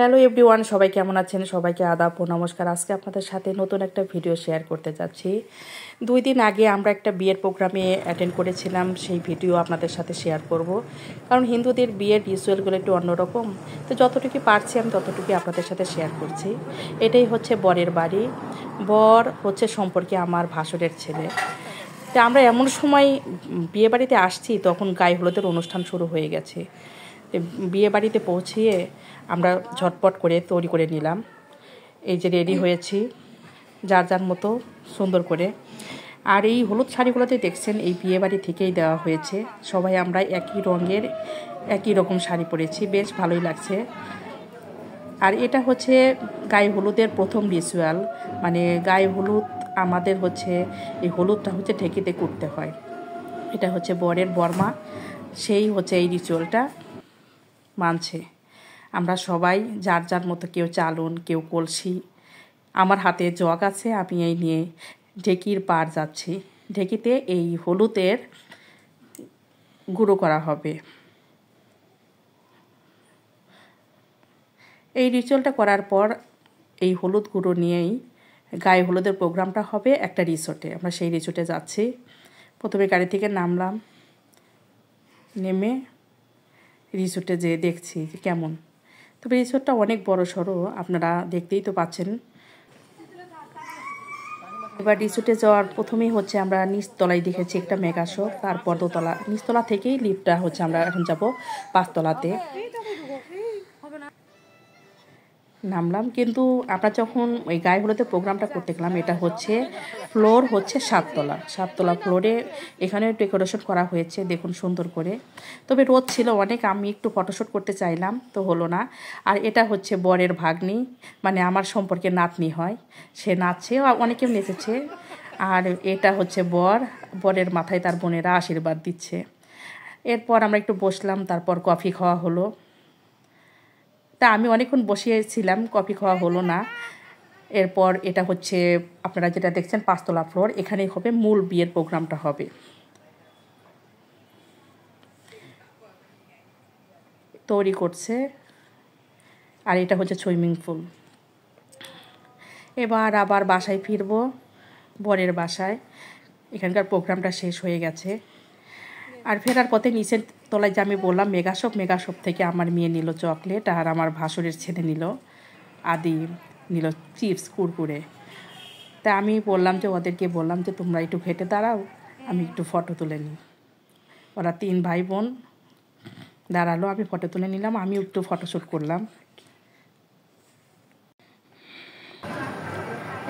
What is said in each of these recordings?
Hello everyone, সবাই কেমন আছেন? সবাইকে আদাব ও নমস্কার। আজকে আপনাদের সাথে নতুন একটা ভিডিও শেয়ার করতে যাচ্ছি। 2 দিন আগে আমরা একটা বিয়ের প্রোগ্রামে অ্যাটেন্ড করেছিলাম, সেই ভিডিও আপনাদের সাথে শেয়ার করব। কারণ হিন্দুদের বিয়ের রিচুয়ালগুলো একটু অন্যরকম, তো যতটুকু পারছি আমি ততটুকু আপনাদের সাথে শেয়ার করছি। এটাই হচ্ছে বরের বাড়ি। বর হচ্ছে সম্পর্কে আমার ভাসুরের ছেলে। তো আমরা এমন সময় বিয়ে বাড়িতে আসছি, তখন গায়ে হলুদের অনুষ্ঠান শুরু হয়ে গেছে। বিয়ে বাড়িতে পৌঁছিয়ে আমরা ঝটপট করে তৈরি করে নিলাম। এই যে রেডি হয়েছি যার যার মতো সুন্দর করে। আর এই হলুদ শাড়িগুলোতে দেখছেন এই বিয়ে বাড়ি থেকেই দেওয়া হয়েছে। সবাই আমরা একই রঙের একই রকম শাড়ি পরেছি, বেশ ভালোই লাগছে। আর এটা হচ্ছে গায়ে হলুদের প্রথম রিচুয়াল, মানে গায়ে হলুদ আমাদের হচ্ছে এই হলুদটা হচ্ছে ঢেকিতে করতে হয়। এটা হচ্ছে বরের বর্মা, সেই হচ্ছে এই রিচুয়ালটা মানছে। আমরা সবাই যার যার মতো, কেউ চালুন, কেউ কলসি। আমার হাতে জগ আছে, আমি এই নিয়ে ঢেকির পার যাচ্ছি। ঢেকিতে এই হলুদের গুঁড়ো করা হবে। এই রিচুয়ালটা করার পর এই হলুদ গুঁড়ো নিয়েই গায়ে হলুদের প্রোগ্রামটা হবে একটা রিসোর্টে। আমরা সেই রিসোর্টে যাচ্ছি। প্রথমে গাড়ি থেকে নামলাম, নেমে রিসোর্টে যেয়ে দেখছি যে কেমন। তবে রিসোর্টটা অনেক বড় সড়ো, আপনারা দেখতেই তো পাচ্ছেন। এবার রিসোর্টে যাওয়ার প্রথমেই হচ্ছে আমরা নিচতলায় দেখেছি একটা মেগা শো, তারপর দোতলা, নিচতলা থেকেই লিফটটা হচ্ছে আমরা এখন যাব 5 তলাতে। নামলাম, কিন্তু আমরা যখন ওই গায়ে হলুদের প্রোগ্রামটা করতে গেলাম, এটা হচ্ছে ফ্লোর হচ্ছে 7 তলা। 7 তলা ফ্লোরে এখানে ডেকোরেশন করা হয়েছে, দেখুন সুন্দর করে। তবে রোদ ছিল অনেক, আমি একটু ফটোশ্যুট করতে চাইলাম, তো হলো না। আর এটা হচ্ছে বরের ভাগ্নি, মানে আমার সম্পর্কে নাতনি হয়, সে নাচছে, অনেকেও নেচেছে। আর এটা হচ্ছে বরের মাথায় তার বোনেরা আশীর্বাদ দিচ্ছে। এরপর আমরা একটু বসলাম, তারপর কফি খাওয়া হলো। তা আমি অনেকক্ষণ বসিয়েছিলাম, কফি খাওয়া হলো না। এরপর এটা হচ্ছে আপনারা যেটা দেখছেন 5 তলা ফ্লোর, এখানেই হবে মূল বিয়ের প্রোগ্রামটা হবে। তৈরি করছে। আর এটা হচ্ছে সুইমিং পুল। এবার আবার বাসায় ফিরবো, বরের বাসায়। এখানকার প্রোগ্রামটা শেষ হয়ে গেছে। আর ফেরার পথে নিচের তলায় যে আমি বললাম মেগাশপ থেকে আমার মেয়ে নিল চকলেট, আর আমার ভাসুরের ছেলে নিল আদি, নিল চিপস, কুরকুরে। তা আমি বললাম যে ওদেরকে বললাম যে তোমরা একটু ঘেটে দাঁড়াও, আমি একটু ফটো তুলে নিই। ওরা 3 ভাই বোন দাঁড়ালো, আমি ফটো তুলে নিলাম, আমি একটু ফটোশ্যুট করলাম।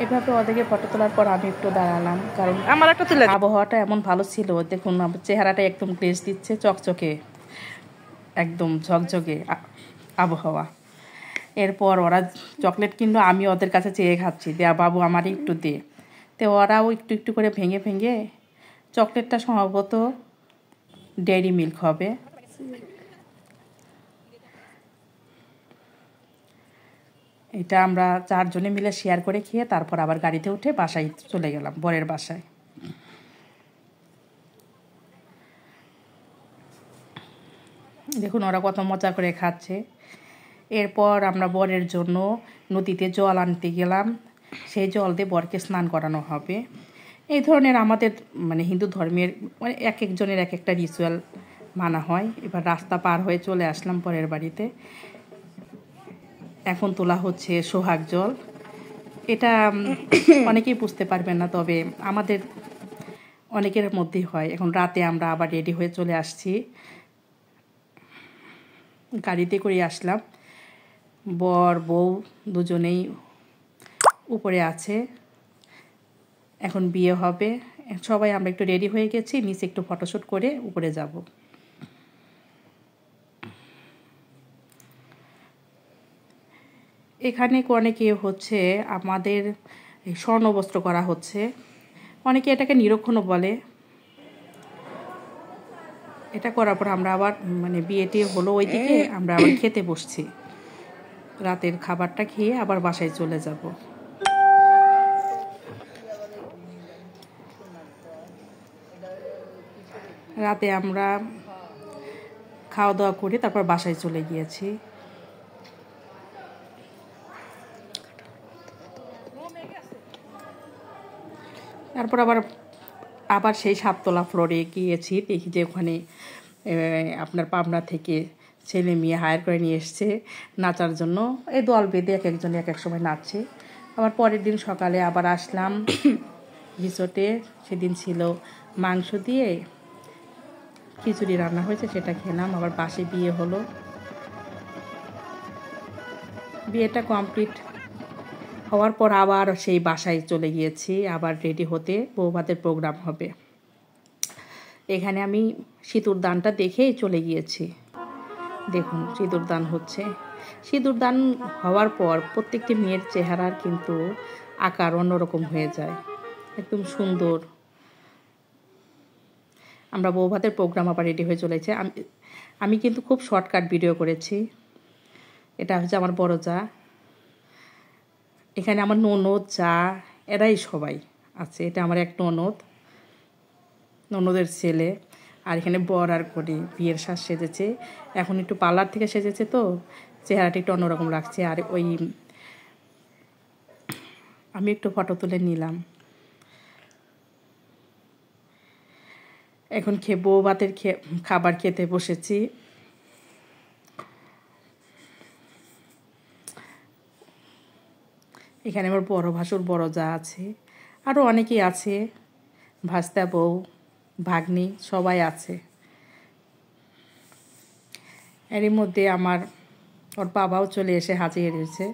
এভাবে ওদেরকে ফটো তোলার পর আমি একটু দাঁড়ালাম, কারণ আমার একটা আবহাওয়াটা এমন ভালো ছিল। দেখুন চেহারাটা একদম গ্লেজ দিচ্ছে, চকচকে, একদম ঝকঝকে আবহাওয়া। এরপর ওরা চকলেট কিনলো, আমি ওদের কাছে চেয়ে খাচ্ছি, দেয়া বাবু আমারই একটু দে। তো ওরাও একটু একটু করে ভেঙে ভেঙে, চকলেটটা সম্ভবত ডেইরি মিল্ক হবে। এটা আমরা 4 জনে মিলে শেয়ার করে খেয়ে তারপর আবার গাড়িতে উঠে বাসায় চলে গেলাম, বরের বাসায়। দেখুন ওরা কত মজা করে খাচ্ছে। এরপর আমরা বরের জন্য নদীতে জল আনতে গেলাম, সেই জল দিয়ে বরকে স্নান করানো হবে। এই ধরনের আমাদের মানে হিন্দু ধর্মের মানে এক একজনের এক একটা রিচুয়াল মানা হয়। এবার রাস্তা পার হয়ে চলে আসলাম বরের বাড়িতে। এখন তোলা হচ্ছে সোহাগ জল। এটা অনেকেই বুঝতে পারবেন না, তবে আমাদের অনেকের মধ্যেই হয়। এখন রাতে আমরা আবার রেডি হয়ে চলে আসছি, গাড়িতে করে আসলাম। বর বউ দুজনেই উপরে আছে, এখন বিয়ে হবে। সবাই আমরা একটু রেডি হয়ে গেছি, নিচে একটু ফটোশ্যুট করে উপরে যাব। এখানে অনেকে হচ্ছে আমাদের স্বর্ণ বস্ত্র করা হচ্ছে, অনেকে এটাকে নিরক্ষণও বলে। এটা করার পর আমরা আবার মানে বিয়েটি হলো ওইদিকে, আমরা আবার খেতে বসছি। রাতের খাবারটা খেয়ে আবার বাসায় চলে যাব। রাতে আমরা খাওয়া দাওয়া করে তারপর বাসায় চলে গিয়েছি। তারপর আবার সেই 7 তলা ফ্লোরে গিয়েছি, দেখি যে ওখানে আপনার পাবনা থেকে ছেলে মেয়ে হায়ার করে নিয়ে এসছে নাচার জন্য। এই দল বেঁধে এক একজন এক এক সময় নাচছে। আবার পরের দিন সকালে আবার আসলাম রিসোর্টে। সেদিন ছিল মাংস দিয়ে খিচুড়ি রান্না হয়েছে, সেটা খেলাম। আবার বাসে বিয়ে হলো, বিয়েটা কমপ্লিট হওয়ার পর আবার সেই বাসায় চলে গিয়েছি, আবার রেডি হতে, বৌভাতের প্রোগ্রাম হবে। এখানে আমি সিঁদুর দানটা দেখেই চলে গিয়েছি। দেখুন সিঁদুর দান হচ্ছে। সিঁদুর দান হওয়ার পর প্রত্যেকটি মেয়ের চেহারার কিন্তু আকার অন্যরকম হয়ে যায়, একদম সুন্দর। আমরা বৌভাতের প্রোগ্রাম আবার রেডি হয়ে চলেছে। আমি কিন্তু খুব শর্টকাট ভিডিও করেছি। এটা হচ্ছে আমার বড় যা, এখানে আমার ননদ যা এরাই সবাই আছে। এটা আমার এক ননদের ছেলে। আর এখানে বর আর করি বিয়ের সাজ সেজেছে। এখন একটু পার্লার থেকে সেজেছে তো চেহারাটা একটু অন্যরকম লাগছে। আর ওই আমি একটু ফটো তুলে নিলাম। এখন বৌভাতের খাবার খেতে বসেছি। এখানে আমার বড় ভাসুর বড় যা আছে, আরও অনেকেই আছে, ভাস্তা বউ ভাগ্নি সবাই আছে। এরই মধ্যে ওর বাবাও চলে এসে হাজির হয়েছে।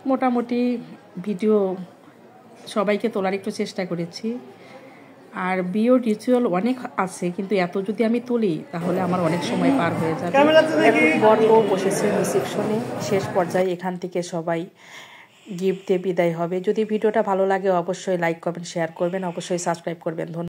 মোটামুটি ভিডিও সবাইকে তোলার একটু চেষ্টা করেছি। আর বিয়ের রিচুয়াল অনেক আছে, কিন্তু এত যদি আমি তুলি তাহলে আমার অনেক সময় পার হয়ে যাবে। বর বউ বসেছে রিসেপশনে, শেষ পর্যায়ে এখান থেকে সবাই গিফট দিয়ে বিদায় হবে। যদি ভিডিওটা ভালো লাগে অবশ্যই লাইক কমেন্ট শেয়ার করবেন, অবশ্যই সাবস্ক্রাইব করবেন। ধন্যবাদ।